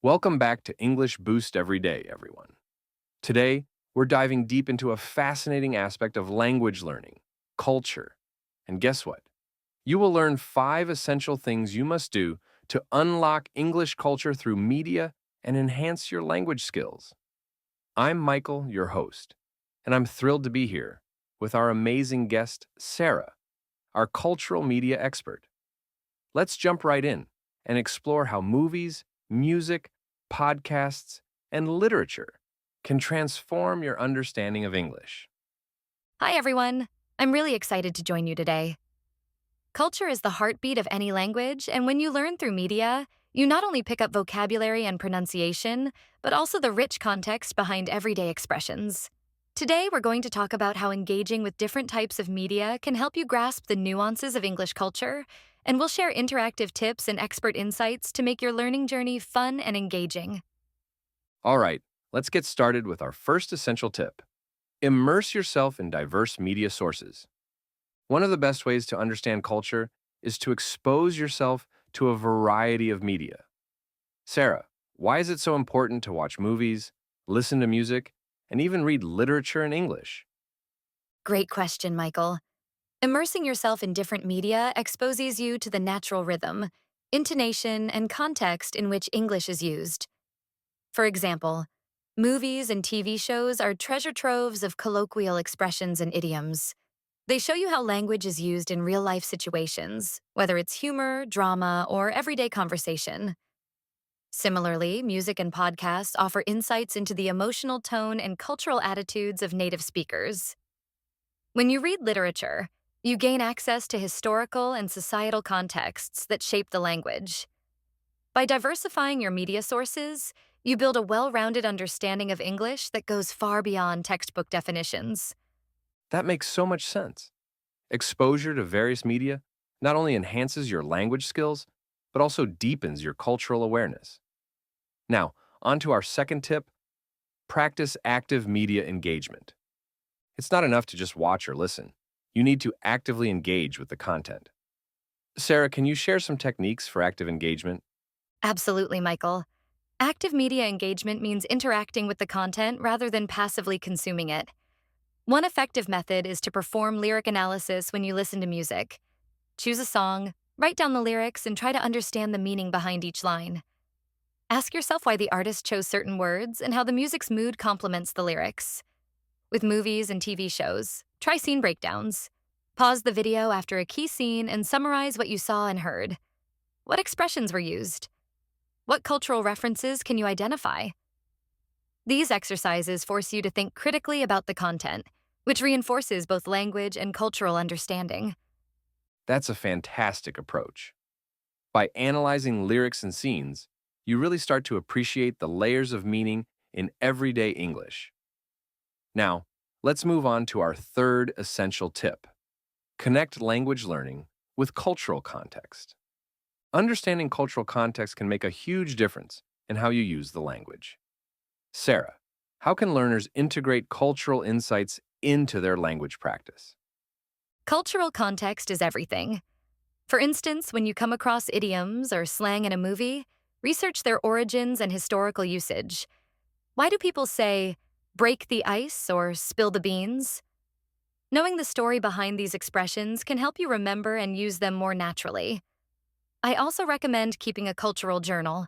Welcome back to English Boost Every Day, everyone. Today, we're diving deep into a fascinating aspect of language learning, culture. And guess what? You will learn 5 essential things you must do to unlock English culture through media and enhance your language skills. I'm Michael, your host, and I'm thrilled to be here with our amazing guest, Sarah, our cultural media expert. Let's jump right in and explore how movies, music, podcasts, and literature can transform your understanding of English. Hi, everyone. I'm really excited to join you today. Culture is the heartbeat of any language, and when you learn through media, you not only pick up vocabulary and pronunciation, but also the rich context behind everyday expressions. Today, we're going to talk about how engaging with different types of media can help you grasp the nuances of English culture, and we'll share interactive tips and expert insights to make your learning journey fun and engaging. All right, let's get started with our first essential tip. Immerse yourself in diverse media sources. One of the best ways to understand culture is to expose yourself to a variety of media. Sarah, why is it so important to watch movies, listen to music, and even read literature in English? Great question, Michael. Immersing yourself in different media exposes you to the natural rhythm, intonation, and context in which English is used. For example, movies and TV shows are treasure troves of colloquial expressions and idioms. They show you how language is used in real-life situations, whether it's humor, drama, or everyday conversation. Similarly, music and podcasts offer insights into the emotional tone and cultural attitudes of native speakers. When you read literature, you gain access to historical and societal contexts that shape the language. By diversifying your media sources, you build a well-rounded understanding of English that goes far beyond textbook definitions. That makes so much sense. Exposure to various media not only enhances your language skills, but also deepens your cultural awareness. Now, on to our second tip, practice active media engagement. It's not enough to just watch or listen. You need to actively engage with the content. Sarah, can you share some techniques for active engagement? Absolutely, Michael. Active media engagement means interacting with the content rather than passively consuming it. One effective method is to perform lyric analysis when you listen to music. Choose a song, write down the lyrics, and try to understand the meaning behind each line. Ask yourself why the artist chose certain words and how the music's mood complements the lyrics. With movies and TV shows, try scene breakdowns. Pause the video after a key scene and summarize what you saw and heard. What expressions were used? What cultural references can you identify? These exercises force you to think critically about the content, which reinforces both language and cultural understanding. That's a fantastic approach. By analyzing lyrics and scenes, you really start to appreciate the layers of meaning in everyday English. Now, let's move on to our third essential tip. Connect language learning with cultural context. Understanding cultural context can make a huge difference in how you use the language. Sarah, how can learners integrate cultural insights into their language practice? Cultural context is everything. For instance, when you come across idioms or slang in a movie, research their origins and historical usage. Why do people say, break the ice or spill the beans? Knowing the story behind these expressions can help you remember and use them more naturally. I also recommend keeping a cultural journal.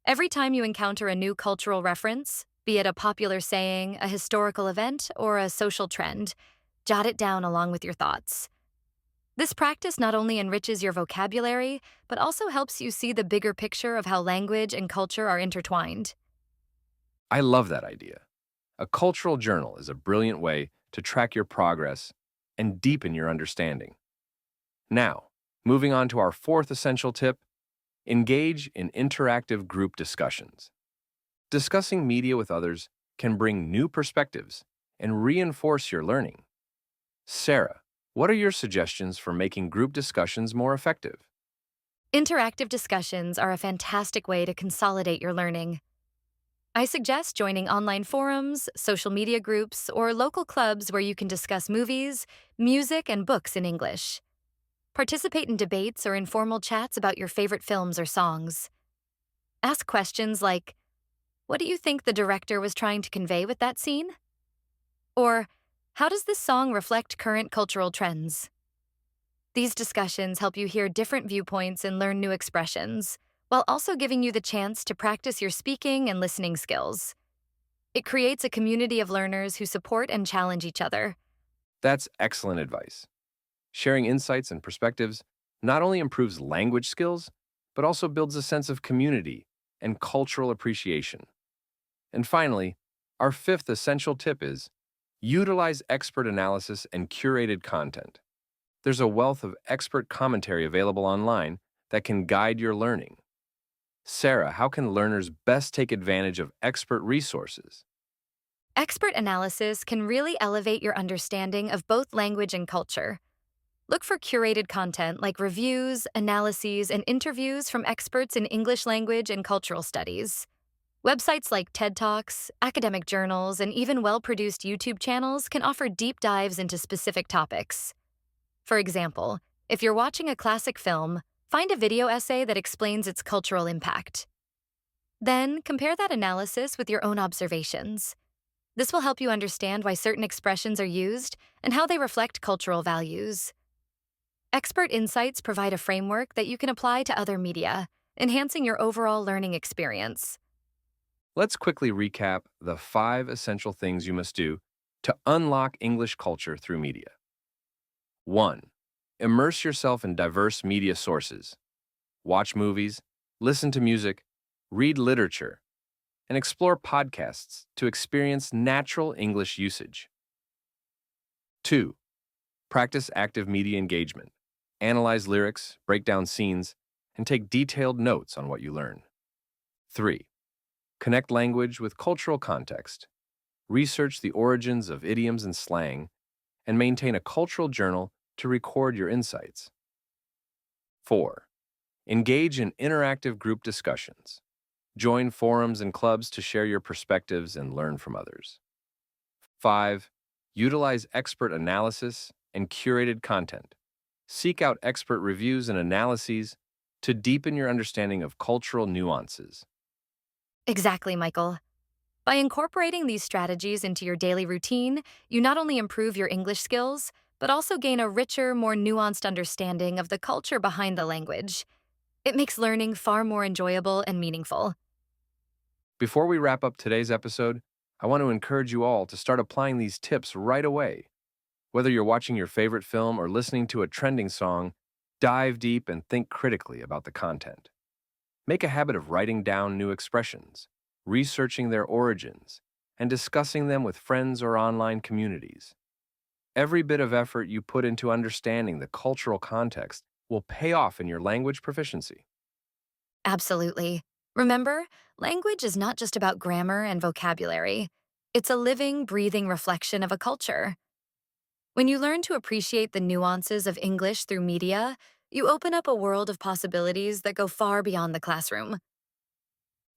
Every time you encounter a new cultural reference, be it a popular saying, a historical event, or a social trend, jot it down along with your thoughts. This practice not only enriches your vocabulary, but also helps you see the bigger picture of how language and culture are intertwined. I love that idea. A cultural journal is a brilliant way to track your progress and deepen your understanding. Now, moving on to our fourth essential tip, engage in interactive group discussions. Discussing media with others can bring new perspectives and reinforce your learning. Sarah, what are your suggestions for making group discussions more effective? Interactive discussions are a fantastic way to consolidate your learning. I suggest joining online forums, social media groups, or local clubs where you can discuss movies, music, and books in English. Participate in debates or informal chats about your favorite films or songs. Ask questions like, what do you think the director was trying to convey with that scene? Or, how does this song reflect current cultural trends? These discussions help you hear different viewpoints and learn new expressions, while also giving you the chance to practice your speaking and listening skills. It creates a community of learners who support and challenge each other. That's excellent advice. Sharing insights and perspectives not only improves language skills, but also builds a sense of community and cultural appreciation. And finally, our fifth essential tip is utilize expert analysis and curated content. There's a wealth of expert commentary available online that can guide your learning. Sarah, how can learners best take advantage of expert resources? Expert analysis can really elevate your understanding of both language and culture. Look for curated content like reviews, analyses, and interviews from experts in English language and cultural studies. Websites like TED Talks, academic journals, and even well produced YouTube channels can offer deep dives into specific topics. For example, if you're watching a classic film, find a video essay that explains its cultural impact. Then compare that analysis with your own observations. This will help you understand why certain expressions are used and how they reflect cultural values. Expert insights provide a framework that you can apply to other media, enhancing your overall learning experience. Let's quickly recap the 5 essential things you must do to unlock English culture through media. 1. Immerse yourself in diverse media sources. Watch movies, listen to music, read literature, and explore podcasts to experience natural English usage. 2. Practice active media engagement. Analyze lyrics, break down scenes, and take detailed notes on what you learn. 3. Connect language with cultural context. Research the origins of idioms and slang, and maintain a cultural journal to record your insights. 4. Engage in interactive group discussions. Join forums and clubs to share your perspectives and learn from others. 5. Utilize expert analysis and curated content. Seek out expert reviews and analyses to deepen your understanding of cultural nuances. Exactly, Michael. By incorporating these strategies into your daily routine, you not only improve your English skills, but also gain a richer, more nuanced understanding of the culture behind the language. It makes learning far more enjoyable and meaningful. Before we wrap up today's episode, I want to encourage you all to start applying these tips right away. Whether you're watching your favorite film or listening to a trending song, dive deep and think critically about the content. Make a habit of writing down new expressions, researching their origins, and discussing them with friends or online communities. Every bit of effort you put into understanding the cultural context will pay off in your language proficiency. Absolutely. Remember, language is not just about grammar and vocabulary. It's a living, breathing reflection of a culture. When you learn to appreciate the nuances of English through media, you open up a world of possibilities that go far beyond the classroom.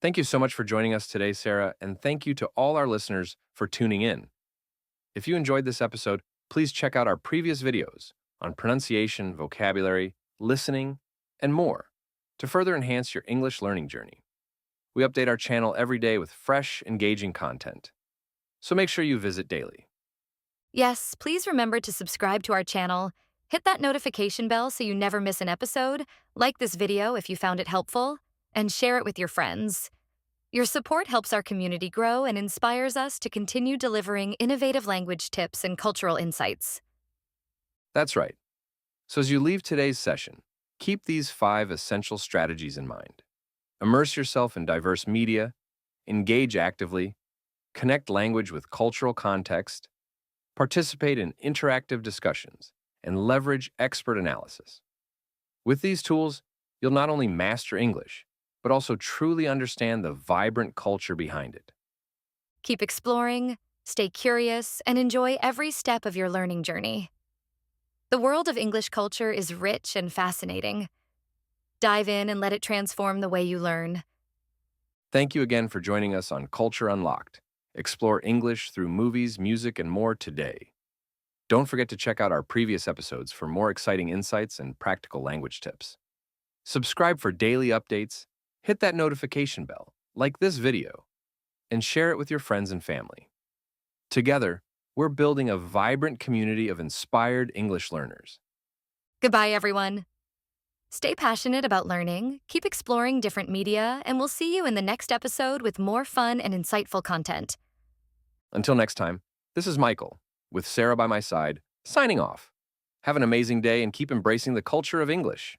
Thank you so much for joining us today, Sarah, and thank you to all our listeners for tuning in. If you enjoyed this episode, please check out our previous videos on pronunciation, vocabulary, listening, and more to further enhance your English learning journey. We update our channel every day with fresh, engaging content, so make sure you visit daily. Yes, please remember to subscribe to our channel, hit that notification bell so you never miss an episode, like this video if you found it helpful, and share it with your friends. Your support helps our community grow and inspires us to continue delivering innovative language tips and cultural insights. That's right. So as you leave today's session, keep these 5 essential strategies in mind. Immerse yourself in diverse media, engage actively, connect language with cultural context, participate in interactive discussions, and leverage expert analysis. With these tools, you'll not only master English, but also truly understand the vibrant culture behind it. Keep exploring, stay curious, and enjoy every step of your learning journey. The world of English culture is rich and fascinating. Dive in and let it transform the way you learn. Thank you again for joining us on Culture Unlocked. Explore English through movies, music, and more today. Don't forget to check out our previous episodes for more exciting insights and practical language tips. Subscribe for daily updates, hit that notification bell, like this video, and share it with your friends and family. Together, we're building a vibrant community of inspired English learners. Goodbye, everyone. Stay passionate about learning, keep exploring different media, and we'll see you in the next episode with more fun and insightful content. Until next time, this is Michael, with Sarah by my side, signing off. Have an amazing day and keep embracing the culture of English.